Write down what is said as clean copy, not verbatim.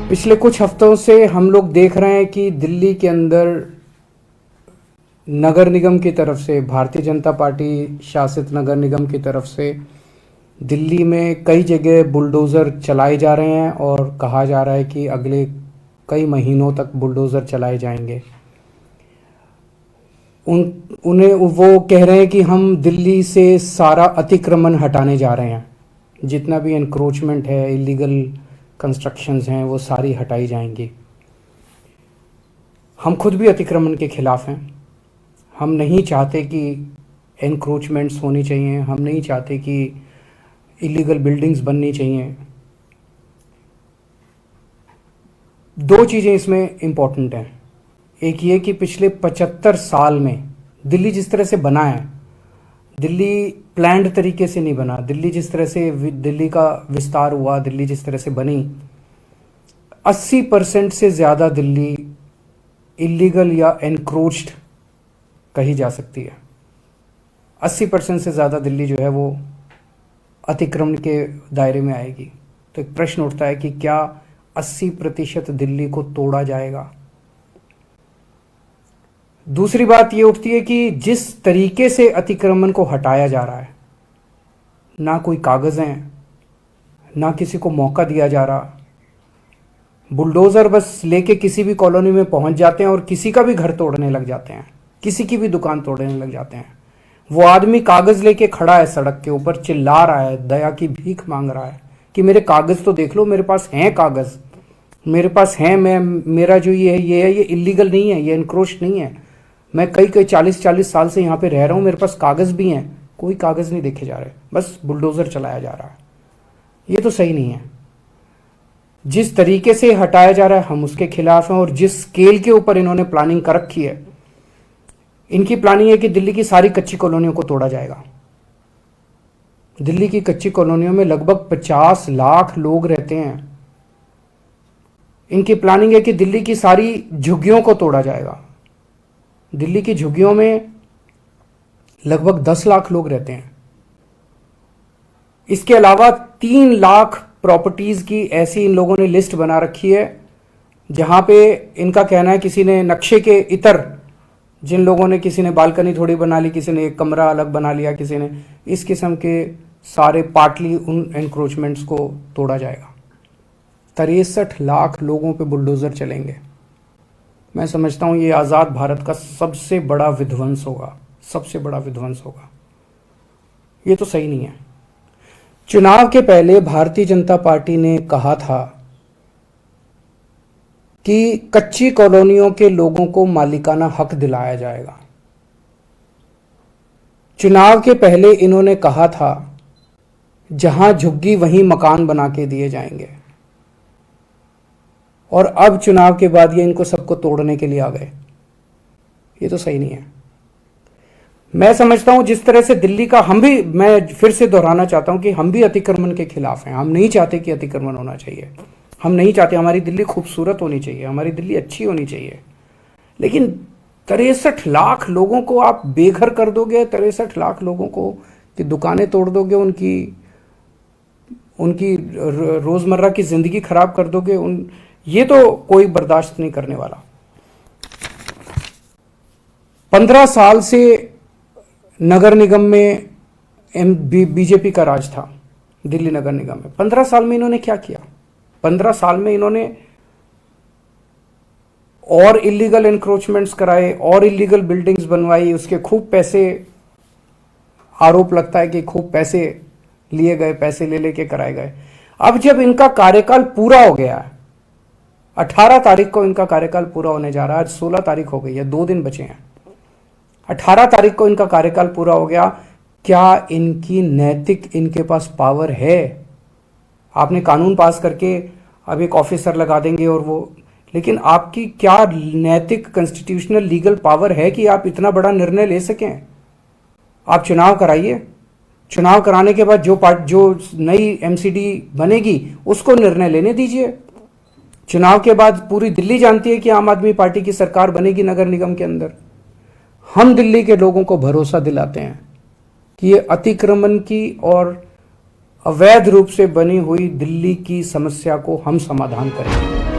पिछले कुछ हफ्तों से हम लोग देख रहे हैं कि दिल्ली के अंदर नगर निगम की तरफ से, भारतीय जनता पार्टी शासित नगर निगम की तरफ से दिल्ली में कई जगह बुलडोज़र चलाए जा रहे हैं और कहा जा रहा है कि अगले कई महीनों तक बुलडोज़र चलाए जाएंगे। उन्हें वो कह रहे हैं कि हम दिल्ली से सारा अतिक्रमण हटाने जा रहे हैं, जितना भी एनक्रोचमेंट है, इलीगल कंस्ट्रक्शंस हैं, वो सारी हटाई जाएंगी। हम खुद भी अतिक्रमण के खिलाफ हैं। हम नहीं चाहते कि एनक्रोचमेंट्स होनी चाहिए, हम नहीं चाहते कि इलीगल बिल्डिंग्स बननी चाहिए। दो चीज़ें इसमें इम्पॉर्टेंट हैं। एक ये कि पिछले 75 साल में दिल्ली जिस तरह से बना है, दिल्ली प्लान्ड तरीके से नहीं बना। दिल्ली जिस तरह से दिल्ली का विस्तार हुआ, दिल्ली जिस तरह से बनी, 80% से ज़्यादा दिल्ली इलीगल या एनक्रोच्ड कही जा सकती है। 80% से ज़्यादा दिल्ली जो है वो अतिक्रमण के दायरे में आएगी। तो एक प्रश्न उठता है कि क्या 80% दिल्ली को तोड़ा जाएगा? दूसरी बात ये उठती है कि जिस तरीके से अतिक्रमण को हटाया जा रहा है, ना कोई कागज़ हैं, ना किसी को मौका दिया जा रहा। बुलडोज़र बस लेके किसी भी कॉलोनी में पहुंच जाते हैं और किसी का भी घर तोड़ने लग जाते हैं, किसी की भी दुकान तोड़ने लग जाते हैं। वो आदमी कागज़ लेके खड़ा है सड़क के ऊपर, चिल्ला रहा है, दया की भीख मांग रहा है कि मेरे कागज़ तो देख लो, मेरे पास हैं कागज़, मेरे पास हैं, मेरा जो ये है ये इलीगल नहीं है, ये एनक्रोच नहीं है। मैं कई 40 साल से यहाँ पे रह रहा हूँ, मेरे पास कागज़ भी हैं। कोई कागज़ नहीं देखे जा रहे, बस बुलडोज़र चलाया जा रहा है। ये तो सही नहीं है। जिस तरीके से हटाया जा रहा है हम उसके खिलाफ हैं, और जिस स्केल के ऊपर इन्होंने प्लानिंग कर रखी है, इनकी प्लानिंग है कि दिल्ली की सारी कच्ची कॉलोनियों को तोड़ा जाएगा। दिल्ली की कच्ची कॉलोनियों में लगभग 50 लाख लोग रहते हैं। इनकी प्लानिंग है कि दिल्ली की सारी झुग्गियों को तोड़ा जाएगा। दिल्ली की झुग्गियों में लगभग 10 लाख लोग रहते हैं। इसके अलावा 3 लाख प्रॉपर्टीज की ऐसी इन लोगों ने लिस्ट बना रखी है, जहां पे इनका कहना है किसी ने नक्शे के इतर, जिन लोगों ने, किसी ने बालकनी थोड़ी बना ली, किसी ने एक कमरा अलग बना लिया, किसी ने इस किस्म के सारे पार्टली उन एनक्रोचमेंट्स को तोड़ा जाएगा। 63 लाख लोगों पे बुलडोज़र चलेंगे। मैं समझता हूं ये आज़ाद भारत का सबसे बड़ा विध्वंस होगा, सबसे बड़ा विध्वंस होगा। ये तो सही नहीं है। चुनाव के पहले भारतीय जनता पार्टी ने कहा था कि कच्ची कॉलोनियों के लोगों को मालिकाना हक दिलाया जाएगा। चुनाव के पहले इन्होंने कहा था जहां झुग्गी वहीं मकान बना के दिए जाएंगे, और अब चुनाव के बाद ये इनको सबको तोड़ने के लिए आ गए। ये तो सही नहीं है। मैं समझता हूं जिस तरह से दिल्ली का, मैं फिर से दोहराना चाहता हूं कि हम भी अतिक्रमण के खिलाफ हैं। हम नहीं चाहते कि अतिक्रमण होना चाहिए, हम नहीं चाहते। हमारी दिल्ली खूबसूरत होनी चाहिए, हमारी दिल्ली अच्छी होनी चाहिए। लेकिन 63 लाख लोगों को आप बेघर कर दोगे, 63 लाख लोगों को की दुकानें तोड़ दोगे, उनकी रोजमर्रा की जिंदगी खराब कर दोगे, ये तो कोई बर्दाश्त नहीं करने वाला। 15 साल से नगर निगम में बीजेपी का राज था, दिल्ली नगर निगम में। 15 साल में इन्होंने क्या किया? 15 साल में इन्होंने और इलीगल एनक्रोचमेंट्स कराए, और इलीगल बिल्डिंग्स बनवाई, उसके खूब पैसे, आरोप लगता है कि खूब पैसे लिए गए, पैसे ले लेके कराए गए। अब जब इनका कार्यकाल पूरा हो गया, 18 तारीख को इनका कार्यकाल पूरा होने जा रहा है, आज 16 तारीख हो गई है, 2 दिन बचे हैं। 18 तारीख को इनका कार्यकाल पूरा हो गया। क्या इनकी नैतिक, इनके पास पावर है? आपने कानून पास करके अब एक ऑफिसर लगा देंगे और वो, लेकिन आपकी क्या नैतिक, कॉन्स्टिट्यूशनल, लीगल पावर है कि आप इतना बड़ा निर्णय ले सकें? आप चुनाव कराइए, चुनाव कराने के बाद जो नई एमसीडी बनेगी उसको निर्णय लेने दीजिए। चुनाव के बाद पूरी दिल्ली जानती है कि आम आदमी पार्टी की सरकार बनेगी नगर निगम के अंदर। हम दिल्ली के लोगों को भरोसा दिलाते हैं कि ये अतिक्रमण की और अवैध रूप से बनी हुई दिल्ली की समस्या को हम समाधान करेंगे।